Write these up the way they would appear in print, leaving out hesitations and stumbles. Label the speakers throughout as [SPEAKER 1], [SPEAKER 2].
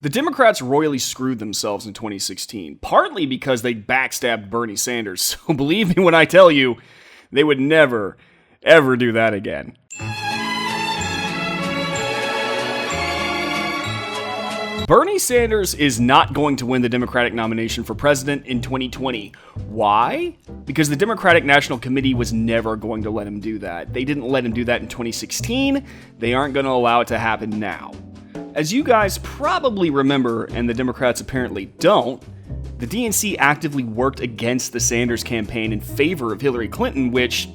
[SPEAKER 1] The Democrats royally screwed themselves in 2016, partly because they backstabbed Bernie Sanders. So believe me when I tell you, they would never, ever do that again. Bernie Sanders is not going to win the Democratic nomination for president in 2020. Why? Because the Democratic National Committee was never going to let him do that. They didn't let him do that in 2016. They aren't going to allow it to happen now. As you guys probably remember, and the Democrats apparently don't, the DNC actively worked against the Sanders campaign in favor of Hillary Clinton, which,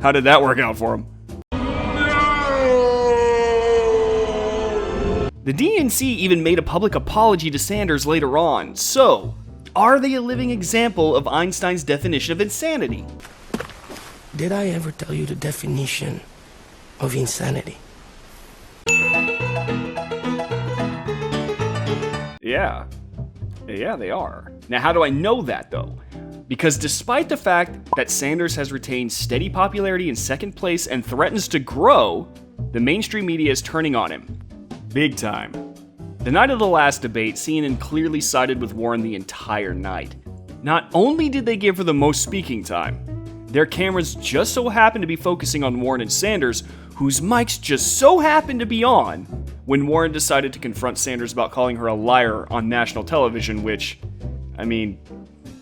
[SPEAKER 1] how did that work out for them? The DNC even made a public apology to Sanders later on. So, are they a living example of Einstein's definition of insanity?
[SPEAKER 2] Did I ever tell you the definition of insanity?
[SPEAKER 1] Yeah, they are. Now, how do I know that, though? Because despite the fact that Sanders has retained steady popularity in second place and threatens to grow, the mainstream media is turning on him. Big time. The night of the last debate, CNN clearly sided with Warren the entire night. Not only did they give her the most speaking time, their cameras just so happened to be focusing on Warren and Sanders, whose mics just so happened to be on, when Warren decided to confront Sanders about calling her a liar on national television, which,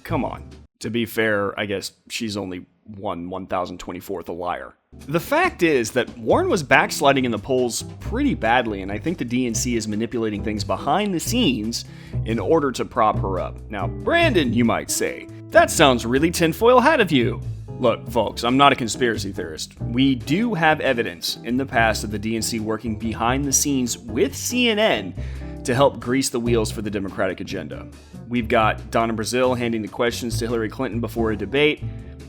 [SPEAKER 1] come on. To be fair, I guess she's only 1,024th a liar. The fact is that Warren was backsliding in the polls pretty badly, and I think the DNC is manipulating things behind the scenes in order to prop her up. Now, Brandon, you might say, that sounds really tinfoil hat of you. Look, folks, I'm not a conspiracy theorist. We do have evidence in the past of the DNC working behind the scenes with CNN to help grease the wheels for the Democratic agenda. We've got Donna Brazile handing the questions to Hillary Clinton before a debate.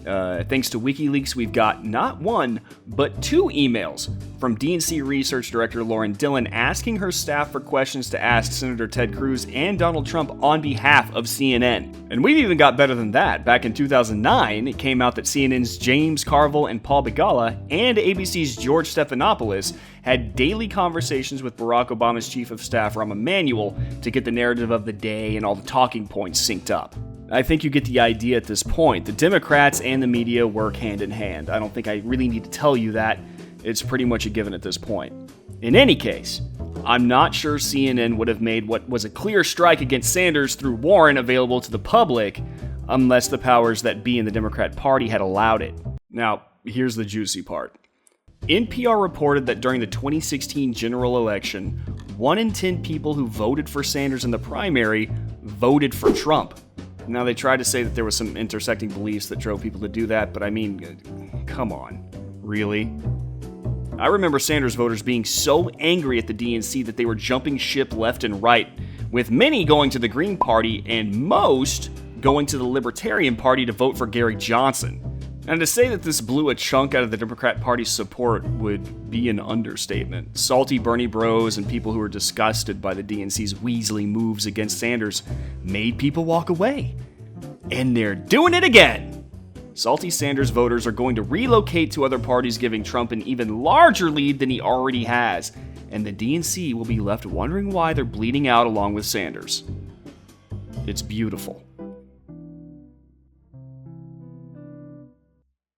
[SPEAKER 1] Thanks to WikiLeaks, we've got not one, but two emails from DNC Research Director Lauren Dillon asking her staff for questions to ask Senator Ted Cruz and Donald Trump on behalf of CNN. And we've even got better than that. Back in 2009, it came out that CNN's James Carville and Paul Begala and ABC's George Stephanopoulos had daily conversations with Barack Obama's chief of staff, Rahm Emanuel, to get the narrative of the day and all the talking points synced up. I think you get the idea at this point. The Democrats and the media work hand in hand. I don't think I really need to tell you that. It's pretty much a given at this point. In any case, I'm not sure CNN would have made what was a clear strike against Sanders through Warren available to the public unless the powers that be in the Democrat Party had allowed it. Now, here's the juicy part. NPR reported that during the 2016 general election, 1 in 10 people who voted for Sanders in the primary voted for Trump. Now, they tried to say that there was some intersecting beliefs that drove people to do that, but come on. Really? I remember Sanders voters being so angry at the DNC that they were jumping ship left and right, with many going to the Green Party and most going to the Libertarian Party to vote for Gary Johnson. And to say that this blew a chunk out of the Democrat Party's support would be an understatement. Salty Bernie bros and people who were disgusted by the DNC's Weasley moves against Sanders made people walk away. And they're doing it again! Salty Sanders voters are going to relocate to other parties, giving Trump an even larger lead than he already has, and the DNC will be left wondering why they're bleeding out along with Sanders. It's beautiful.